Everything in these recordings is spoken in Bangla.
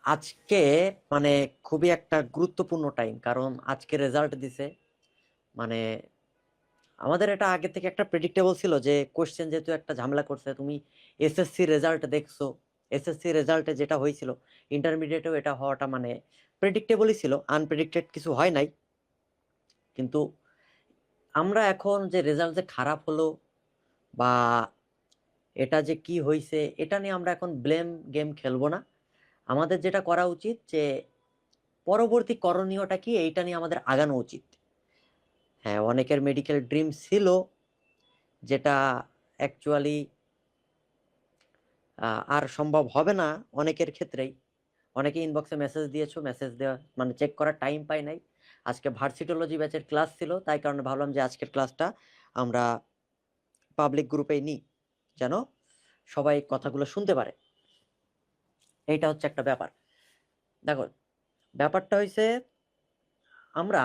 আজকে মানে খুবই একটা গুরুত্বপূর্ণ টাইম, কারণ আজকে রেজাল্ট দিছে। মানে আমাদের এটা আগে থেকে একটা প্রেডিক্টেবল ছিল যে কোশ্চেন যেহেতু একটা ঝামেলা করছে। তুমি এসএসসি রেজাল্ট দেখছো, এসএসসি রেজাল্টে যেটা হয়েছিল ইন্টারমিডিয়েটেও এটা হওয়াটা মানে প্রেডিক্টেবলই ছিল, আনপ্রেডিক্টেড কিছু হয় নাই। কিন্তু আমরা এখন যে রেজাল্ট যে খারাপ হলো বা এটা যে কি হয়েছে এটা নিয়ে আমরা এখন ব্লেম গেম খেলবো না। আমাদের যেটা করা উচিত যে পরবর্তী করণীয়টা কি এইটা নিয়ে আমাদের আগানো উচিত। হ্যাঁ, অনেকের মেডিকেল ড্রিম ছিল, যেটা অ্যাকচুয়ালি আর সম্ভব হবে না অনেকের ক্ষেত্রেই। অনেকে ইনবক্সে মেসেজ দিয়েছো, মেসেজ দেওয়া মানে চেক করার টাইম পাই নাই। আজকে ভার্সিটোলজি ব্যাচের ক্লাস ছিল, তাই কারণে ভাবলাম যে আজকের ক্লাসটা আমরা পাবলিক গ্রুপে নিই, যেন সবাই কথাগুলো শুনতে পারে। এইটা হচ্ছে একটা ব্যাপার। দেখো, ব্যাপারটা হয়েছে আমরা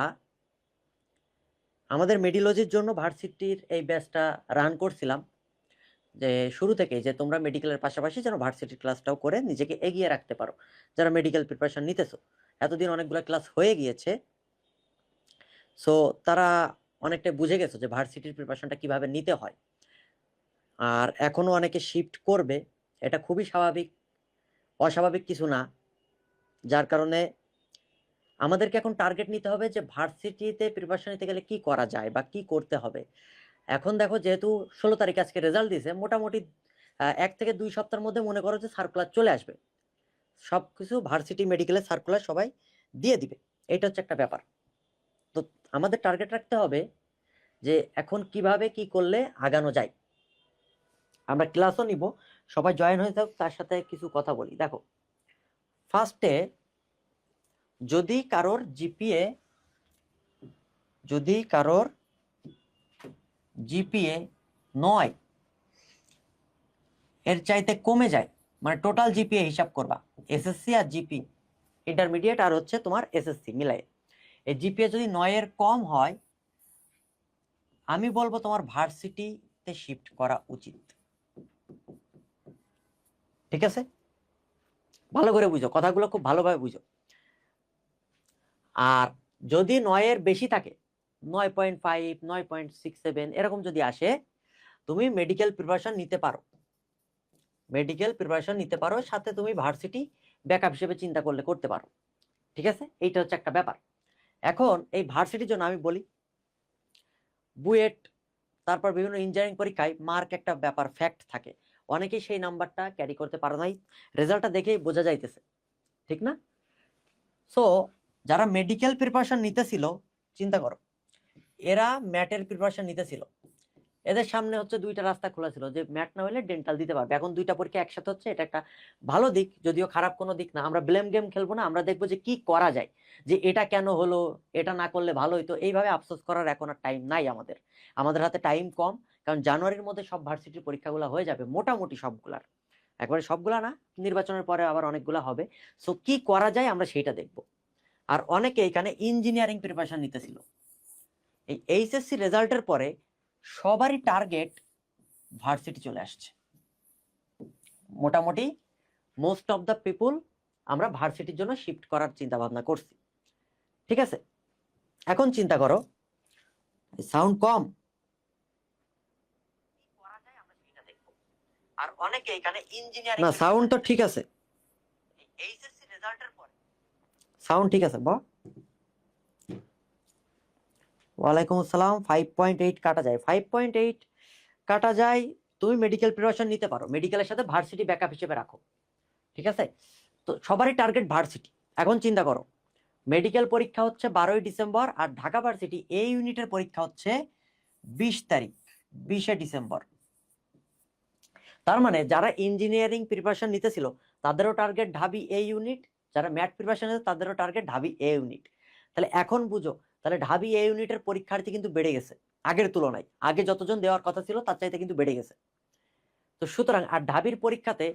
আমাদের মেডিলজির জন্য ভার্সিটির এই ব্যাচটা রান করছিলাম, যে শুরু থেকেই যে তোমরা মেডিকেলের পাশাপাশি যেন ভার্সিটির ক্লাসটাও করে নিজেকে এগিয়ে রাখতে পারো। যারা মেডিকেল প্রিপারেশন নিতেছো, এতদিন অনেকগুলো ক্লাস হয়ে গিয়েছে, সো তারা অনেকটা বুঝে গেছো যে ভার্সিটির প্রিপারেশনটা কিভাবে নিতে হয়। আর এখনো অনেকে শিফট করবে, এটা খুবই স্বাভাবিক, অস্বাভাবিক কিছু না। যার কারণে আমাদেরকে এখন টার্গেট নিতে হবে যে ভার্সিটিতে প্রিপারেশন নিতে গেলে কি করা যায় বা কি করতে হবে। এখন দেখো, যেহেতু 16 তারিখ আজকে রেজাল্ট দিয়েছে, মোটামুটি 1 থেকে 2 সপ্তাহের মধ্যে মনে করো যে সার্কুলার চলে আসবে। সবকিছু ভার্সিটি মেডিকেলের সার্কুলার সবাই দিয়ে দিবে। এটা হচ্ছে একটা ব্যাপার। তো আমাদের টার্গেট রাখতে হবে যে এখন কিভাবে কি করলে আগানো যায়। আমরা ক্লাসও নিব, সবাই জয়েন হয়ে যাক, তার সাথে কিছু কথা বলি। দেখো, ফার্স্টে যদি কারোর জিপিএ যদি কারোর জিপিএ 9 এর চাইতে কমে যায়, মানে টোটাল জিপিএ হিসাব করবা, এসএসসি আর জিপি ইন্টারমিডিয়েট আর হচ্ছে তোমার এসএসসি মিলাই, এই জিপিএ যদি 9 এর কম হয়, আমি বলবো তোমার ভার্সিটিতে শিফট করা উচিত। ঠিক আছে, ভালো করে বুঝো, কথাগুলো খুব ভালোভাবে বুঝো। আর যদি 9 এর বেশি থাকে, 9.5, 9.67 এরকম যদি আসে, তুমি মেডিকেল প্রিপারেশন নিতে পারো। মেডিকেল প্রিপারেশন নিতে পারো, সাথে তুমি ভার্সিটি ব্যাকআপ হিসেবে চিন্তা করলে করতে পারো। ঠিক আছে, এইটা হচ্ছে একটা ব্যাপার। এখন এই ভার্সিটির জন্য আমি বলি, বুয়েট তারপর বিভিন্ন ইঞ্জিনিয়ারিং পরীক্ষায় মার্ক একটা ব্যাপার, ফ্যাক্ট থাকে। অনেকেই সেই নাম্বারটা ক্যারি করতে পারে নাই, রেজাল্টটা দেখেই বোঝা যাইতেছে, ঠিক না? সো যারা মেডিকেল প্রিপারেশন নিতেছিল, চিন্তা করো, এরা ম্যাটের প্রিপারেশন নিতেছিল, এদের সামনে হচ্ছে দুইটা রাস্তা খোলা ছিল, যে ম্যাট না হলে ডেন্টাল দিতে পারবে। এখন দুইটা পরীক্ষা একসাথে হচ্ছে, এটা একটা ভালো দিক, যদিও খারাপ কোনো দিক না। আমরা ব্লেম গেম খেলবো না, আমরা দেখবো যে কি করা যায়, যে এটা কেন হলো, এটা না করলে ভালো হইতো। এইভাবে আফসোস করার এখন আর টাইম নাই আমাদের, আমাদের হাতে টাইম কম। কারণ জানুয়ারির মধ্যে সব ভার্সিটির পরীক্ষাগুলো হয়ে যাবে, মোটামুটি সবগুলার, একবারে সবগুলা না, নির্বাচনের পরে আবার অনেকগুলা হবে। সো কি করা যায় আমরা সেইটা দেখবো। আর অনেকে এখানে ইঞ্জিনিয়ারিং প্রিপারেশন নিতেছিল, এই এইচএসসি রেজাল্টের পরে সবারই টার্গেট ভার্সিটি চলে আসছে। মোটামুটি মোস্ট অফ দ্য পিপুল আমরা ভার্সিটির জন্য শিফট করার চিন্তা ভাবনা করছি। ঠিক আছে, এখন চিন্তা করো, সাউন্ড কম, আর অনেকে এখানে ইঞ্জিনিয়ারিং, না সাউন্ড তো ঠিক আছে, এইচএসসি রেজাল্টের পরে সাউন্ড ঠিক আছে। ওয়ালাইকুম আসসালাম। 5.8 কাটা যায়, 5.8 কাটা যায়। তুমি মেডিকেল প্রিপারেশন নিতে পারো, মেডিকেলের সাথে ভার্সিটি ব্যাকআপ হিসেবে রাখো। ঠিক আছে, তো সবারই টার্গেট ভার্সিটি। এখন চিন্তা করো, মেডিকেল পরীক্ষা হচ্ছে 12ই ডিসেম্বর, আর ঢাকা ভার্সিটি এ ইউনিটের পরীক্ষা হচ্ছে 20 তারিখ, 20শে ডিসেম্বর। তার মানে যারা ইঞ্জিনিয়ারিং প্রিপারেশন নিতেছিল তাদেরও টার্গেট ঢাবি এ ইউনিট, যারা ম্যাথ প্রিপারেশন নিতে তাদেরও টার্গেট ঢাবি এ ইউনিট। তাহলে এখন বুঝো, তাহলে ঢাবি এ ইউনিটের পরীক্ষার্থী কিন্তু বেড়ে গেছে আগের তুলনায়। আগে যতজন দেওয়ার কথা ছিল তার চাইতে কিন্তু বেড়ে গেছে। তো সুতরাং আর ঢাবির পরীক্ষাতে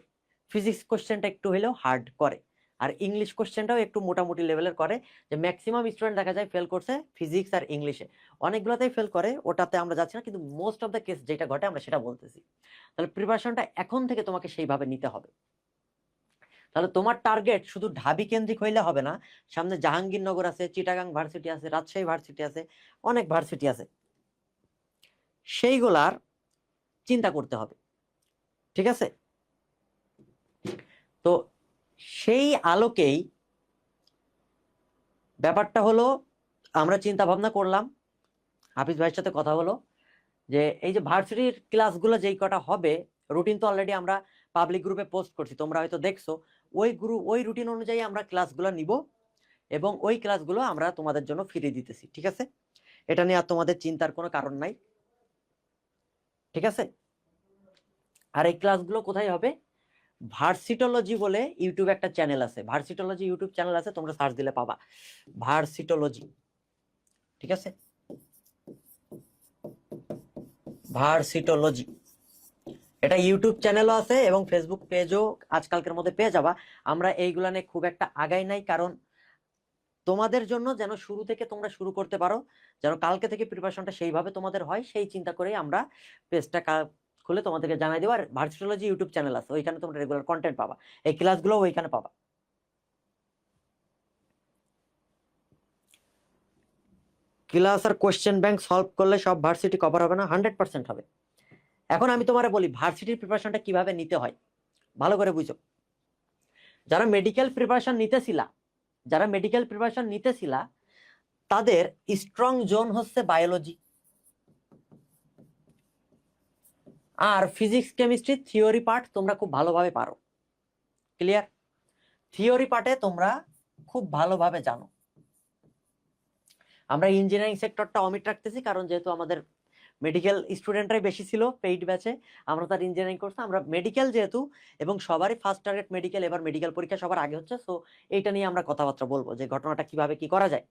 ফিজিক্স কোশ্চেনটা একটু হলেও হার্ড করে, আর ইংলিশ কোশ্চেনটাও একটু মোটামুটি লেভেলের করে। যে ম্যাক্সিমাম স্টুডেন্ট দেখা যায় ফেল করছে ফিজিক্স আর ইংলিশে, অনেকগুলোতেই ফেল করে, ওটাতে আমরা যাচ্ছি না, কিন্তু মোস্ট অফ দ্য কেস যেটা ঘটে আমরা সেটা বলতেছি। তাহলে প্রিপারেশনটা এখন থেকে তোমাকে সেইভাবে নিতে হবে। তাহলে তোমার টার্গেট শুধু ঢাবি কেন্দ্রিক হইলে হবে না, সামনে জাহাঙ্গীরনগর আছে, চিটাগাং ভার্সিটি আছে, রাজশাহী ভার্সিটি আছে, অনেক ভার্সিটি আছে, সেইগুলার চিন্তা করতে হবে। ঠিক আছে? তো সেই আলোকেই ব্যাপারটা হলো, আমরা চিন্তা ভাবনা করলাম, হাফিজ ভাইয়ের সাথে কথা হলো যে এই যে ভার্সিটির ক্লাসগুলো যেই কটা হবে, রুটিন তো অলরেডি আমরা পাবলিক গ্রুপে পোস্ট করছি, তোমরা হয়তো দেখছো। ওই রুটিন অনুযায়ী আমরা ক্লাসগুলো নিব এবং ওই ক্লাসগুলো আমরা তোমাদের জন্য ফ্রি দিতেছি। ঠিক আছে? এটা নিয়ে আর তোমাদের চিন্তার কোনো কারণ নাই। ঠিক আছে? আর এই ক্লাসগুলো কোথায় হবে? ভার্সিটোলজি বলে ইউটিউবে একটা চ্যানেল আছে, ভার্সিটোলজি ইউটিউব চ্যানেল আছে, তোমরা সার্চ দিলে পাবা ভার্সিটোলজি। ঠিক আছে? ভার্সিটোলজি, এটা ইউটিউব চ্যানেলও আছে এবং ফেসবুক পেজও আজকালকের মধ্যে পেয়ে যাবা। আমরা এইগুলা নিয়ে খুব একটা আগাই নাই, কারণ তোমাদের জন্য যেন শুরু থেকে তোমরা শুরু করতে পারো, যেন কালকে থেকে প্রিপারেশনটা সেইভাবে তোমাদের হয়, সেই চিন্তা করেই আমরা পেজটা খুলে তোমাদেরকে জানাই দেবো। আর ভার্সিটোলজি ইউটিউব চ্যানেল আছে, ওইখানে তোমরা রেগুলার কন্টেন্ট পাবা, এই ক্লাসগুলো ওইখানে পাবা। ক্লাস আর কোশ্চেন ব্যাংক সলভ করলে সব ভার্সিটি কভার হবে না? 100% হবে। এখন আমি তোমারে বলি ভার্সিটির প্রিপারেশনটা কিভাবে নিতে হয়, ভালো করে বুঝো। যারা মেডিকেল প্রিপারেশন নিতেছিলা তাদের স্ট্রং জোন হচ্ছে বায়োলজি আর ফিজিক্স কেমিস্ট্রি থিওরি পার্ট তোমরা খুব ভালোভাবে পারো। ক্লিয়ার? থিওরি পার্টে তোমরা খুব ভালোভাবে জানো। আমরা ইঞ্জিনিয়ারিং সেক্টরটা অমিট রাখতেছি, কারণ যেহেতু আমাদের মেডিকেল স্টুডেন্টরাই বেশি ছিল পেইড ব্যাচে, আমরা তার ইঞ্জিনিয়ারিং করছি। আমরা মেডিকেল যেহেতু, এবং সবারই ফার্স্ট টার্গেট মেডিকেল, এবার মেডিকেল পরীক্ষা সবার আগে হচ্ছে, সো এইটা নিয়ে আমরা কথাবার্তা বলবো যে ঘটনাটা কিভাবে কি করা যায়।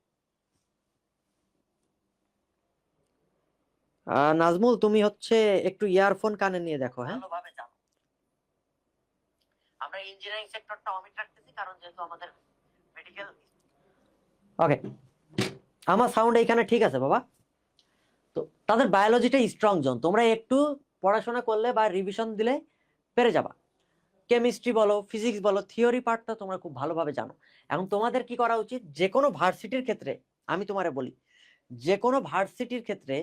নাজমুল, তুমি হচ্ছে একটু ইয়ারফোন কানে নিয়ে দেখো। হ্যাঁ, ভালোভাবে জানো। আমরা ইঞ্জিনিয়ারিং সেক্টরটা অমিট রাখতেছি, কারণ যেহেতু আমাদের মেডিকেল। ওকে, আমার সাউন্ড এইখানে ঠিক আছে বাবা? তো তাদের বায়োলজিটা স্ট্রং জোন, তোমরা একটু পড়াশোনা করলে বা রিভিশন দিলে পেরে যাবা। কেমিস্ট্রি বলো, ফিজিক্স বলো, থিওরি পার্টটা তোমরা খুব ভালোভাবে জানো। এখন তোমাদের কি করা উচিত, যে কোনো ভার্সিটির ক্ষেত্রে আমি তোমারে বলি, যে কোনো ভার্সিটির ক্ষেত্রে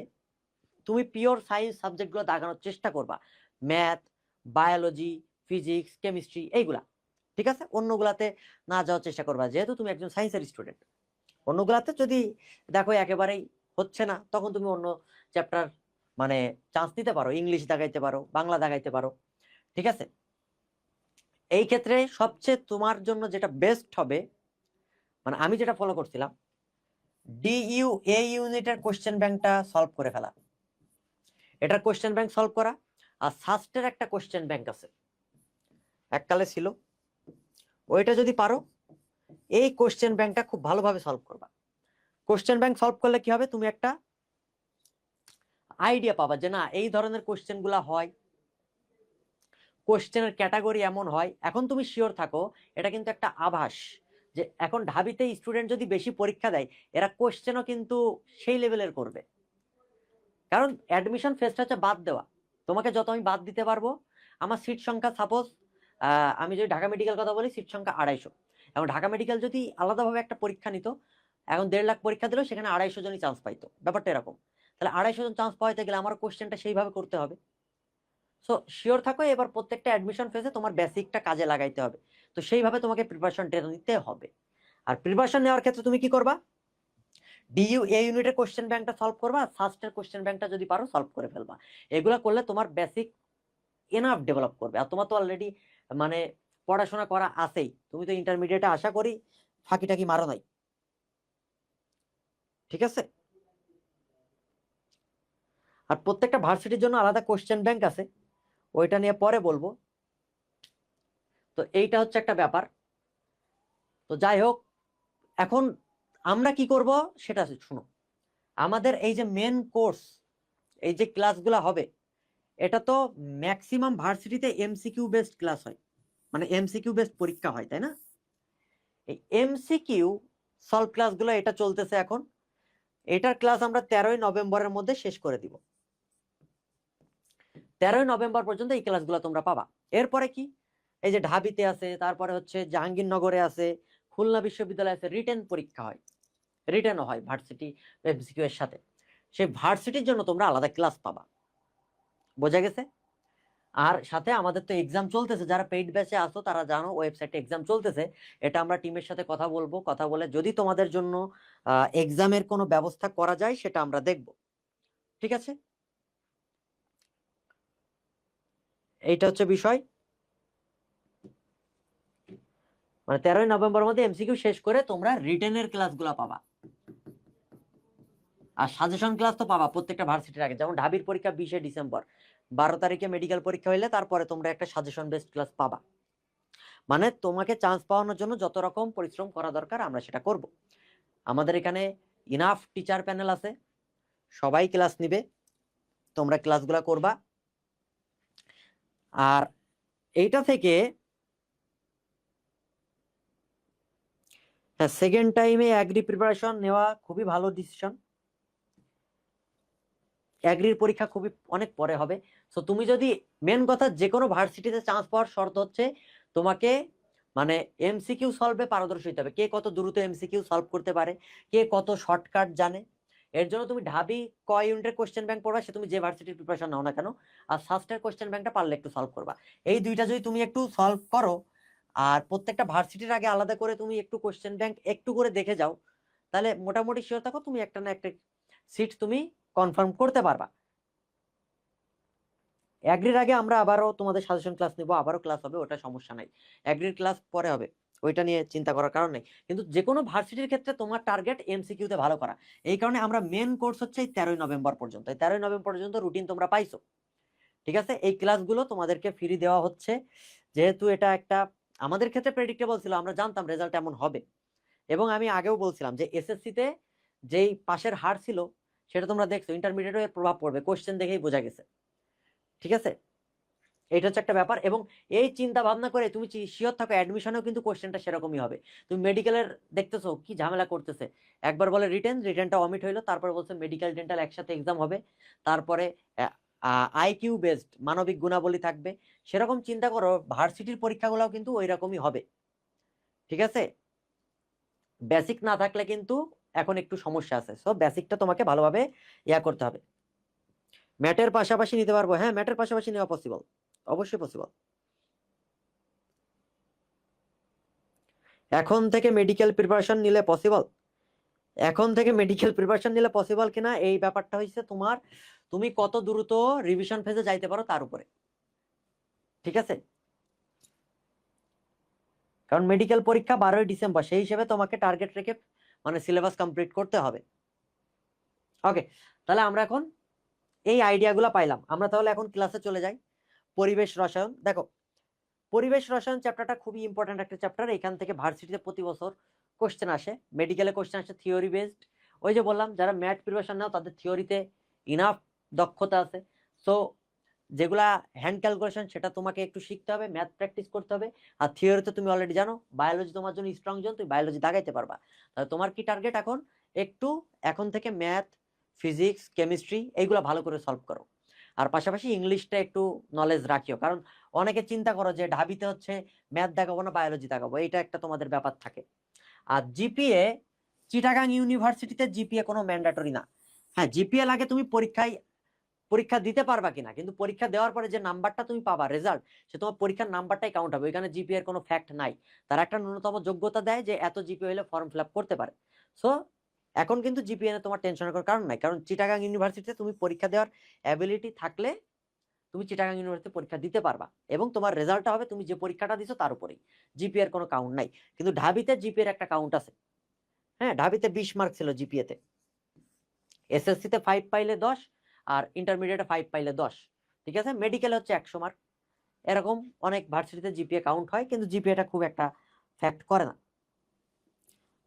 তুমি পিওর সায়েন্স সাবজেক্টগুলো দাগানোর চেষ্টা করবা, ম্যাথ, বায়োলজি, ফিজিক্স, কেমিস্ট্রি, এইগুলা। ঠিক আছে? অন্যগুলাতে না যাওয়ার চেষ্টা করবা, যেহেতু তুমি একজন সায়েন্সের স্টুডেন্ট। অন্যগুলাতে যদি দেখো একেবারেই হচ্ছে না, তখন তুমি অন্য চ্যাপ্টার মানে চান্স নিতে পারো, ইংলিশ দাগাইতে পারো, বাংলা দাগাইতে পারো। ঠিক আছে? এই ক্ষেত্রে সবচেয়ে তোমার জন্য যেটা বেস্ট হবে, মানে আমি যেটা ফলো করছিলাম, ডিইউ এ ইউনিটের কোশ্চেন ব্যাংকটা সলভ করে ফেলা, এটার কোশ্চেন ব্যাংক সলভ করা। আর সাস্টের একটা কোশ্চেন ব্যাংক আছে, এককালে ছিল, ওইটা যদি পারো, এই কোশ্চেন ব্যাংকটা খুব ভালোভাবে সলভ করবা। কোশ্চেন ব্যাংক সলভ করলে কি হবে, তুমি একটা আইডিয়া পাবা যে না এই ধরনের কোশ্চেন গুলা হয়, কোশ্চেনের ক্যাটাগরি এমন হয়। এখন তুমি শিওর থাকো, এটা কিন্তু একটা আভাস যে এখন ঢাবিতে স্টুডেন্ট যদি বেশি পরীক্ষা দেয়, এরা কোশ্চেনও কিন্তু সেই লেভেলের করবে। কারণ অ্যাডমিশন ফেসটা হচ্ছে বাদ দেওয়া, তোমাকে যত আমি বাদ দিতে পারবো। আমার সিট সংখ্যা সাপোজ, আমি যদি ঢাকা মেডিকেল কথা বলি, সিট সংখ্যা 250। এবং ঢাকা মেডিকেল যদি আলাদাভাবে একটা পরীক্ষা নিত, এখন 1.5 লাখ পরীক্ষা দিলেও সেখানে 250 জনই চান্স পাইতো, ব্যাপারটা এরকম। তাহলে 250 জন চান্স পাইতে গেলে আমার কোশ্চেনটা সেইভাবে করতে হবে। সো শিওর থাকো, এবার প্রত্যেকটা অ্যাডমিশন ফেজে তোমার বেসিকটা কাজে লাগাইতে হবে। তো সেইভাবে তোমাকে প্রিপারেশনটা নিতে হবে। আর প্রিপারেশন নেওয়ার ক্ষেত্রে তুমি কি করবা, ডিইউ এ ইউনিটের কোশ্চেন ব্যাংকটা সলভ করবা, ফার্স্টের কোশ্চেন ব্যাংকটা যদি পারো সলভ করে ফেলবা। এগুলা করলে তোমার বেসিক এনাফ ডেভেলপ করবে। আর তোমার তো অলরেডি মানে পড়াশোনা করা আছেই, তুমি তো ইন্টারমিডিয়েটে আশা করি ফাঁকি টাকি মারো নাই। ঠিক আছে? আর প্রত্যেকটা ভার্সিটির জন্য আলাদা কোশ্চেন ব্যাংক আছে, ওইটা নিয়ে পরে বলবো। তো এইটা হচ্ছে একটা ব্যাপার। তো যাই হোক, এখন আমরা কি করব সেটা শুনো। আমাদের এই যে মেন কোর্স, এই যে ক্লাসগুলো হবে, এটা তো ম্যাক্সিমাম ভার্সিটিতে এমসিকিউ বেসড ক্লাস হয়, মানে এমসিকিউ বেসড পরীক্ষা হয়, তাই না? এই এমসিকিউ সলভ ক্লাসগুলো এটা চলতেছে এখন। এটার ক্লাস আমরা 13ই নভেম্বরের মধ্যে শেষ করে দিব। 13ই নভেম্বর পর্যন্ত এই ক্লাসগুলো তোমরা পাবা। এরপরে কি, এই যে ঢাবিতে আছে, তারপরে হচ্ছে জাহাঙ্গীরনগরে আছে, খুলনা বিশ্ববিদ্যালয়ে আছে, রিটেন পরীক্ষা হয়, রিটেনও হয় ভার্সিটি এমসিকিউ এর সাথে। সেই ভার্সিটির জন্য তোমরা আলাদা ক্লাস পাবা, বোঝা গেছে? আর সাথে আমাদের তো এক্সাম চলতেছে, যারা পেইড ব্যাচে আসো তারা জানো ওয়েবসাইটে এক্সাম চলতেছে। এটা আমরা টিমের সাথে কথা বলবো, কথা বলে যদি তোমাদের জন্য এক্সামের কোনো ব্যবস্থা করা যায় সেটা আমরা দেখব, ঠিক আছে? এইটা হচ্ছে বিষয়। মানে 13ই নভেম্বর মধ্যে এমসিকিউ শেষ করে তোমরা রিটেনের ক্লাসগুলো পাবা। আর সাজেশন ক্লাস তো পাবা প্রত্যেকটা ভার্সিটির আগে, যেমন ঢাবির পরীক্ষা 20শে ডিসেম্বর, 12 তারিখে মেডিকেল পরীক্ষা হইলে তারপরে তোমরা একটা সাজেশন বেসড ক্লাস পাবা। মানে তোমাকে চান্স পাওয়ানোর জন্য যত রকম পরিশ্রম করা দরকার আমরা সেটা করব। আমাদের এখানে ইনাফ টিচার প্যানেল আছে, সবাই ক্লাস নিবে, তোমরা ক্লাসগুলো করবা। আর এইটা থেকে হ্যাঁ, সেকেন্ড টাইমে অ্যাগ্রি প্রিপারেশন নেওয়া খুবই ভালো ডিসিশন। অ্যাগ্রির পরীক্ষা খুবই অনেক পরে হবে। সো তুমি যদি, মেন কথা, যে কোনো ভার্সিটিতে চান্স পাওয়ার শর্ত হচ্ছে তোমাকে মানে এমসিকিউ সলভে পারদর্শী হতে হবে। কে কত দ্রুত এমসিকিউ সলভ করতে পারে, কে কত শর্টকাট জানে। এর জন্য তুমি ঢাবি ক ইউনিটের কোশ্চেন ব্যাংক পড়বা, সে তুমি যে ভার্সিটির প্রিপারেশন নাও না কেন, আর সাস্টের কোশ্চেন ব্যাংকটা পারলে একটু সলভ করবা। এই দুইটা যদি তুমি একটু সলভ করো, আর প্রত্যেকটা ভার্সিটির আগে আলাদা করে তুমি একটু কোশ্চেন ব্যাংক একটু করে দেখে যাও, তাহলে মোটামুটি শিওর থাকো তুমি একটা না একটা সিট তুমি কনফার্ম করতে পারবা। অ্যাগ্রির আগে আমরা আবারও তোমাদের সাজেশন ক্লাস নেবো, আবারও ক্লাস হবে, ওটা সমস্যা নাই। অ্যাগ্রির ক্লাস পরে হবে, ওইটা নিয়ে চিন্তা করার কারণ নেই। কিন্তু যে কোনো ভার্সিটির ক্ষেত্রে তোমার টার্গেট এমসিকিউতে ভালো করা। এই কারণে আমরা মেন কোর্স হচ্ছে এই 13ই নভেম্বর পর্যন্ত, এই 13ই নভেম্বর পর্যন্ত রুটিন তোমরা পাইছো, ঠিক আছে? এই ক্লাসগুলো তোমাদেরকে ফ্রি দেওয়া হচ্ছে, যেহেতু এটা একটা আমাদের ক্ষেত্রে প্রেডিক্টেবল ছিল, আমরা জানতাম রেজাল্ট এমন হবে। এবং আমি আগেও বলছিলাম যে এসএসসিতে যেই পাশের হার ছিল সেটা তোমরা দেখছো, ইন্টারমিডিয়েটও এর প্রভাব পড়বে, কোশ্চেন দেখেই বোঝা গেছে, ঠিক আছে? এটা হচ্ছে একটা ব্যাপার। এবং এই চিন্তা ভাবনা করে তুমি শিওর থাকো অ্যাডমিশনেও কিন্তু কোশ্চেনটা সেরকমই হবে। তুমি মেডিকেলের দেখতেছো কি ঝামেলা করতেছে, একবার বলে রিটেনটা অমিট হইলো, তারপর বলছে মেডিকেল ডেন্টাল একসাথে এক্সাম হবে, তারপরে আইকিউ বেসড মানবিক গুণাবলী থাকবে। সেরকম চিন্তা করো, ভার্সিটির পরীক্ষাগুলোও কিন্তু ওই রকমই হবে, ঠিক আছে? বেসিক না থাকলে কিন্তু এখন একটু সমস্যা আছে, সো বেসিকটা তোমাকে ভালোভাবে ইয়া করতে হবে। ম্যাটের পাশাপাশি নিতে পারবো, হ্যাঁ ম্যাটের পাশাপাশি নেওয়া পসিবল, অবশ্যই পসিবল। এখন থেকে মেডিকেল প্রিপারেশন নিলে পসিবল, এখন থেকে মেডিকেল প্রিপারেশন নিলে পসিবল কিনা এই ব্যাপারটা হচ্ছে তোমার, তুমি কত দ্রুত রিভিশন ফেজে যাইতে পারো তার উপরে, ঠিক আছে? কারণ মেডিকেল পরীক্ষা 12ই ডিসেম্বর, সেই হিসেবে তোমাকে টার্গেট রেখে মানে সিলেবাস কমপ্লিট করতে হবে। ওকে, তাহলে আমরা এখন এই আইডিয়াগুলো পাইলাম, আমরা তাহলে এখন ক্লাসে চলে যাই। পরিবেশ রসায়ন, দেখো পরিবেশ রসায়ন চ্যাপ্টারটা খুবই ইম্পর্টেন্ট একটা চ্যাপ্টার। এখান থেকে ভার্সিটিতে প্রতি বছর কোশ্চেন আসে, মেডিকেলে কোশ্চেন আসে থিওরি বেসড। ওই যে বললাম যারা ম্যাথ প্রিপারেশন নাও তাদের থিওরিতে ইনাফ দক্ষতা আছে। সো যেগুলা হ্যান্ড ক্যালকুলেশন সেটা তোমাকে একটু শিখতে হবে, ম্যাথ প্র্যাকটিস করতে হবে। আর থিওরিতে তুমি অলরেডি জানো, বায়োলজি তোমার জন্য স্ট্রং জোন, তুমি বায়োলজি দাগাইতে পারবা। তাহলে তোমার কি টার্গেট এখন, একটু এখন থেকে ম্যাথ, ফিজিক্স, কেমিস্ট্রি এইগুলো ভালো করে সলভ করো। আর পাশাপাশি ইংলিশটা একটু নলেজ রাখিও, কারণ অনেকে চিন্তা করো যে ঢাবিতে হচ্ছে ম্যাথ দেখাবো না বায়োলজি দেখাবো, এটা একটা তোমাদের ব্যাপার থাকে। আর জিপিএ, চিটাগাং ইউনিভার্সিটিতে জিপিএ কোনো ম্যান্ডেটরি না। হ্যাঁ জিপিএ লাগে তুমি পরীক্ষা দিতে পারবা কিনা, কিন্তু পরীক্ষা দেওয়ার পরে যে নাম্বারটা তুমি পাবা রেজাল্ট, সে তোমার পরীক্ষার নাম্বারটাই কাউন্ট হবে, এখানে জিপিএ এর কোনো ফ্যাক্ট নাই। তারা একটা ন্যূনতম যোগ্যতা দেয় যে এত জিপিএ হলে ফর্ম ফিল আপ করতে পারে। সো এখন কিন্তু জিপিএ নিয়ে তোমার টেনশনের কোনো কারণ নাই, কারণ চিটাগাং ইউনিভার্সিটিতে তুমি পরীক্ষা দেওয়ার অ্যাবিলিটি থাকলে তুমি চিটাগাং ইউনিভার্সিটি পরীক্ষা দিতে পারবা, এবং তোমার রেজাল্টটা হবে তুমি যে পরীক্ষাটা দিছো তার উপরেই, জিপিএ এর কোনো কাউন্ট নাই। কিন্তু ঢাবিতে জিপিএ এর একটা কাউন্ট আছে। হ্যাঁ ঢাবিতে 20 মার্ক ছিল জিপিএ তে, এসএসসিতে 5 পাইলে 10, আর ইন্টারমিডিয়েটে 5 পাইলে 10, ঠিক আছে? মেডিকেলে হচ্ছে 100 মার্ক। এরকম অনেক ভার্সিটিতে জিপিএ কাউন্ট হয়, কিন্তু জিপিএটা খুব একটা ফ্যাক্ট করে না।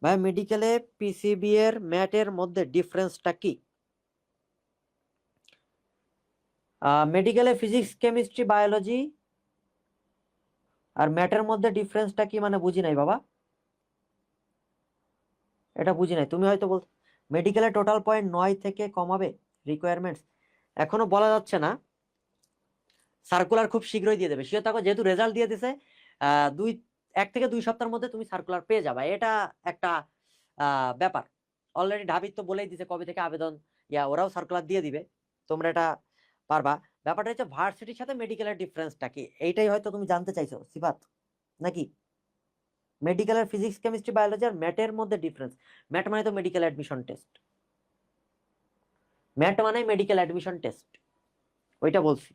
ভাই মেডিকেলে পিসিবি এর ম্যাটের মধ্যে ডিফারেন্সটা কি? মেডিকেলে ফিজিক্স, কেমিস্ট্রি, বায়োলজি আর ম্যাটের মধ্যে ডিফারেন্সটা কি মানে বুঝি নাই বাবা, এটা বুঝি নাই। তুমি হয়তো মেডিকেলে টোটাল পয়েন্ট 9 থেকে কমাবে রিকোয়ারমেন্টস, এখনো বলা যাচ্ছে না, সার্কুলার খুব শীঘ্রই দিয়ে দেবে, শিওর থাকো, যেহেতু রেজাল্ট দিয়ে দিছে 1 থেকে 2 সপ্তাহের মধ্যে তুমি সার্কুলার পেয়ে যাবে। এটা একটা ব্যাপার। অলরেডি ঢাবির তো বলেই দিছে কবে থেকে আবেদন, ওরাও সার্কুলার দিয়ে দিবে, তোমরা এটা পারবা। ব্যাপারটা হচ্ছে ভার্সিটির সাথে মেডিকেলের ডিফারেন্সটা কি, এইটাই হয়তো তুমি জানতে চাইছো সিফাত নাকি? মেডিকেলের ফিজিক্স কেমিস্ট্রি বায়োলজি আর ম্যাথের মধ্যে ডিফারেন্স। ম্যাথ মানে তো মেডিকেল অ্যাডমিশন টেস্ট, ম্যাথ মানে মেডিকেল অ্যাডমিশন টেস্ট, ওইটা বলছি,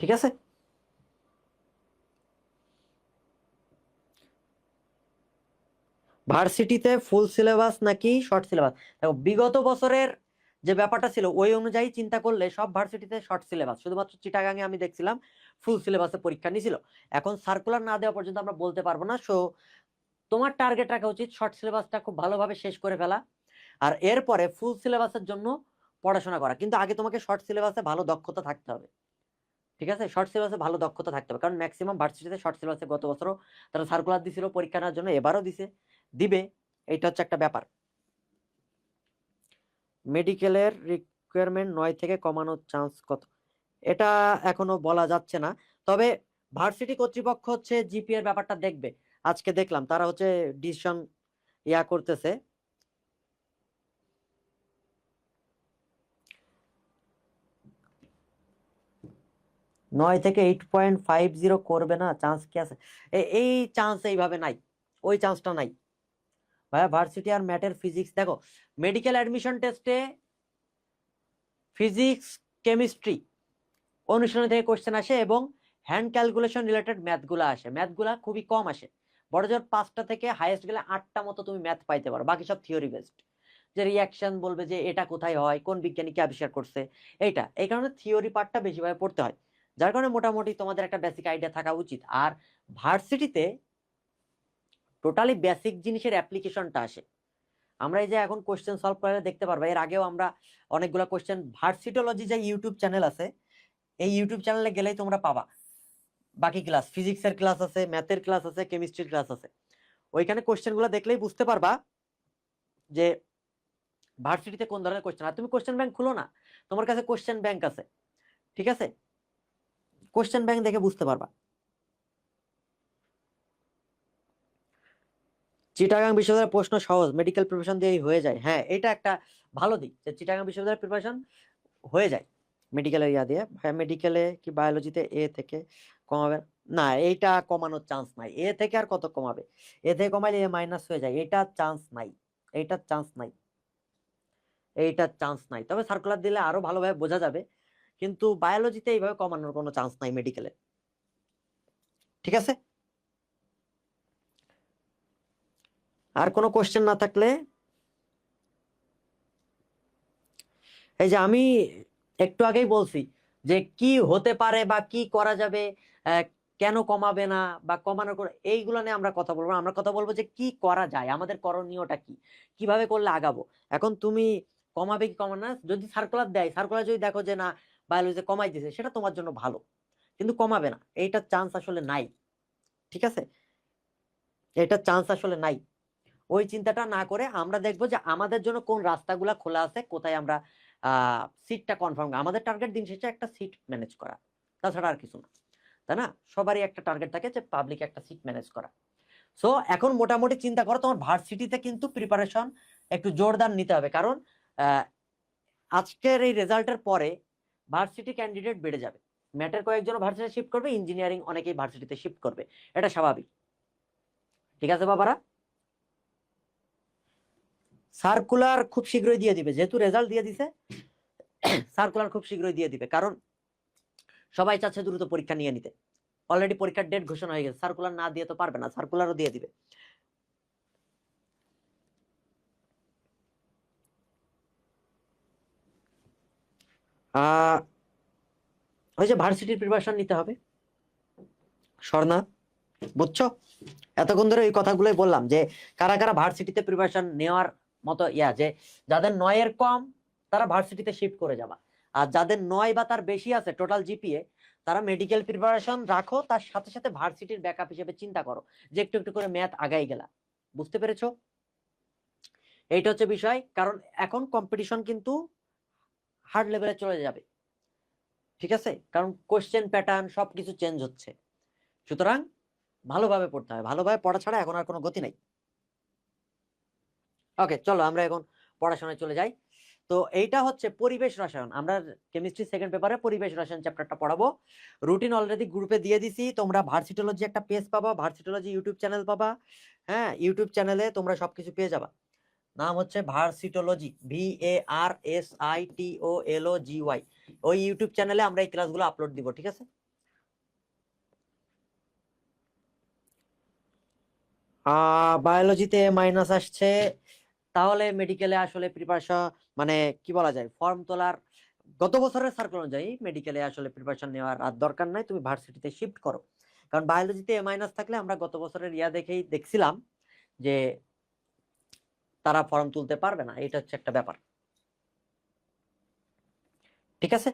ঠিক আছে? ভার্সিটিতে ফুল সিলেবাস নাকি শর্ট সিলেবাস? দেখো বিগত বছরের যে ব্যাপারটা ছিল ওই অনুযায়ী চিন্তা করলে সব ভার্সিটিতে শর্ট সিলেবাস, শুধুমাত্র চিটাগাঙে আমি দেখছিলাম ফুল সিলেবাসে পরীক্ষা নিছিল। এখন সার্কুলার না দেওয়া পর্যন্ত আমরা বলতে পারবো না। সো তোমার টার্গেট রাখা উচিত শর্ট সিলেবাসটা খুব ভালোভাবে শেষ করে ফেলা, আর এরপরে ফুল সিলেবাসের জন্য পড়াশোনা করা। কিন্তু আগে তোমাকে শর্ট সিলেবাসে ভালো দক্ষতা থাকতে হবে, ঠিক আছে? শর্ট সিলেবাসে ভালো দক্ষতা থাকতে হবে, কারণ ম্যাক্সিমাম ভার্সিটিতে শর্ট সিলেবাসে গত বছরও তারা সার্কুলার দিছিল পরীক্ষা নেওয়ার জন্য, এবারও দিবে। এইটা হচ্ছে একটা ব্যাপার। মেডিকেলের রিকোয়ারমেন্ট 9 থেকে কমানোর চান্স কত? এটা এখনো বলা যাচ্ছে না, তবে ভার্সিটি কর্তৃপক্ষ হচ্ছে জিপি এর ব্যাপারটা দেখবে। আজকে দেখলাম তারা হচ্ছে ডিসিশন করতেছে। নয় থেকে 8.50 করবে না, চান্স কি আছে? এই চান্স এইভাবে নাই, ওই চান্সটা নাই ভাইয়া। ভার্সিটি আর ম্যাথের ফিজিক্স দেখো, মেডিকেল অ্যাডমিশন টেস্টে ফিজিক্স কেমিস্ট্রি অনুশীলনী থেকে কোশ্চেন আসে এবং হ্যান্ড ক্যালকুলেশন রিলেটেড ম্যাথগুলো আসে। ম্যাথগুলা খুবই কম আসে, বড় জোর 5টা থেকে হাইয়েস্ট গেলে 8টা মতো তুমি ম্যাথ পাইতে পারো, বাকি সব থিওরি বেসড। যে রিয়াকশন বলবে যে এটা কোথায় হয়, কোন বিজ্ঞানীকে আবিষ্কার করছে, এইটা। এই কারণে থিওরি পার্টটা বেশিভাবে পড়তে হয়, যার কারণে মোটামুটি তোমাদের একটা বেসিক আইডিয়া থাকা উচিত। আর ভার্সিটিতে টোটালি বেসিক জিনিসের অ্যাপ্লিকেশনটা আসে। আমরা এই যে এখন কোশ্চেন সলভ করে দেখতে পারবো, এর আগেও আমরা অনেকগুলো কোশ্চেন, ভার্সিটোলজি যে ইউটিউব চ্যানেল আছে, এই ইউটিউব চ্যানেলে গেলেই তোমরা পাবা বাকি ক্লাস, ফিজিক্সের ক্লাস আছে, ম্যাথের ক্লাস আছে, কেমিস্ট্রির ক্লাস আছে। ওইখানে কোশ্চেনগুলো দেখলেই বুঝতে পারবা যে ভার্সিটিতে কোন ধরনের কোশ্চেন। আর তুমি কোশ্চেন ব্যাংক খুলো না, তোমার কাছে কোশ্চেন ব্যাংক আছে, ঠিক আছে? কোশ্চেন ব্যাংক দেখে বুঝতে পারবা। চিটাগাং বিশ্ববিদ্যালয়ের প্রশ্ন সহজ, মেডিকেল প্রিপারেশন দিয়েই হয়ে যায়। হ্যাঁ, এটা একটা ভালো দিক যে চিটাগাং বিশ্ববিদ্যালয়ের প্রিপারেশন হয়ে যায় মেডিকেলের দিয়ে। মেডিকেলে কি বায়োলজিতে এ থেকে কমাবে? না, এইটা কমানোর চান্স নাই। এ থেকে আর কত কমাবে? এ থেকে কমাইলে এ মাইনাস হয়ে যায়, এইটার চান্স নাই, এইটার চান্স নাই, এইটার চান্স নাই। তবে সার্কুলার দিলে আরো ভালোভাবে বোঝা যাবে, কিন্তু বায়োলজিতে এইভাবে কমানোর কোনো চান্স নাই মেডিকেলে, ঠিক আছে? আর কোনো কোশ্চেন না থাকলে, এই যে আমি একটু আগেই বলছি যে কি হতে পারে বা কি করা যাবে, কেন কমাবে না বা কমানোর এইগুলো নিয়ে আমরা কথা বলবো। আমরা কথা বলবো যে কি করা যায়, আমাদের করণীয়টা কি, কিভাবে করলে আগাবো। এখন তুমি কমাবে কি কমাবে না, যদি সার্কুলার দেয়, সার্কুলার যদি দেখো যে না বায়োলজিতে কমাই দিছে, সেটা তোমার জন্য ভালো, কিন্তু কমাবে না, এইটার চান্স আসলে নাই, ঠিক আছে? এইটার চান্স আসলে নাই। ওই চিন্তাটা না করে আমরা দেখবো যে আমাদের জন্য কোন রাস্তাগুলা খোলা আছে, কোথায় আমরা সিটটা কনফার্ম। আমাদের টার্গেট দিন শেষে একটা সিট ম্যানেজ করা, তাছাড়া আর কিছু না, তাই না? সবারই একটা টার্গেট থাকে যে পাবলিক একটা সিট ম্যানেজ করা। সো এখন মোটামুটি চিন্তা করো, তোমার ভার্সিটিতে কিন্তু প্রিপারেশন একটু জোরদার নিতে হবে, কারণ আজকের এই রেজাল্টের পরে ভার্সিটি ক্যান্ডিডেট বেড়ে যাবে। ম্যাটের কয়েকজন ভার্সিটি শিফট করবে, ইঞ্জিনিয়ারিং অনেকেই ভার্সিটিতে শিফট করবে, এটা স্বাভাবিক, ঠিক আছে বাবারা? সার্কুলার খুব শীঘ্রই দিয়ে দিবে, যেহেতু রেজাল্ট দিয়ে দিছে, সার্কুলার খুব শীঘ্রই দিয়ে দিবে, কারণ সবাই চাচ্ছে দ্রুত পরীক্ষা নিয়ে নিতে। অলরেডি পরীক্ষার ডেট ঘোষণা হয়ে গেছে, সার্কুলার না দিয়ে তো পারবে না, সার্কুলারও দিয়ে দিবে। ওই যে ভার্সিটির প্রিপারেশন নিতে হবে, স্বর্ণা, বুঝছো? এতক্ষণ ধরে এই কথাগুলোই বললাম যে কারা কারা ভার্সিটিতে প্রিপারেশন নেওয়ার মতো যে যাদের 9-এর কম তারা ভার্সিটিতে শিফট করে যাবা, আর যাদের 9 বা তার বেশি আছে টোটাল জিপিএ, তারা মেডিকেল প্রিপারেশন রাখো, তার সাথে সাথে ভার্সিটির ব্যাকআপ হিসেবে চিন্তা করো যে একটু একটু করে ম্যাথ আগাই গেলা। বুঝতে পেরেছো? এইটা হচ্ছে বিষয়, কারণ এখন কম্পিটিশন কিন্তু হার্ড লেভেলে চলে যাবে। ঠিক আছে, কারণ কোশ্চেন প্যাটার্ন সবকিছু চেঞ্জ হচ্ছে, সুতরাং ভালোভাবে পড়তে হয়, ভালোভাবে পড়া ছাড়া এখন আর কোনো গতি নাই। ওকে, চলো আমরা এখন পড়াশোনায় চলে যাই। তো এইটা হচ্ছে পরিবেশ রসায়ন, আমরা কেমিস্ট্রি সেকেন্ড পেপারে পরিবেশ রসায়ন চ্যাপ্টারটা পড়াবো। রুটিন অলরেডি গ্রুপে দিয়ে দিছি, তোমরা ভার্সিটোলজি একটা পেজ পাবা, ভার্সিটোলজি ইউটিউব চ্যানেল পাবা। হ্যাঁ, ইউটিউব চ্যানেলে তোমরা সবকিছু পেয়ে যাবা, নাম হচ্ছে ভার্সিটোলজি, VARSITOLOGY। ওই ইউটিউব চ্যানেলে আমরা এই ক্লাসগুলো আপলোড দিব, ঠিক আছে। বায়োলজিতে মাইনাস আসছে, তাহলে মেডিকেলে আসলে প্রিপারেশন মানে কি বলা যায়, ফর্ম তোলার গত বছরের সার্কেল অনুযায়ী মেডিকেলে আসলে প্রিপারেশন নেওয়ার আর দরকার নাই, তুমি ভার্সিটিতে শিফট করো। কারণ বায়োলজিতে মাইনাস থাকলে আমরা গত বছরের দেখেই দেখছিলাম যে তারা ফর্ম তুলতে পারবে না, এটা হচ্ছে একটা ব্যাপার, ঠিক আছে।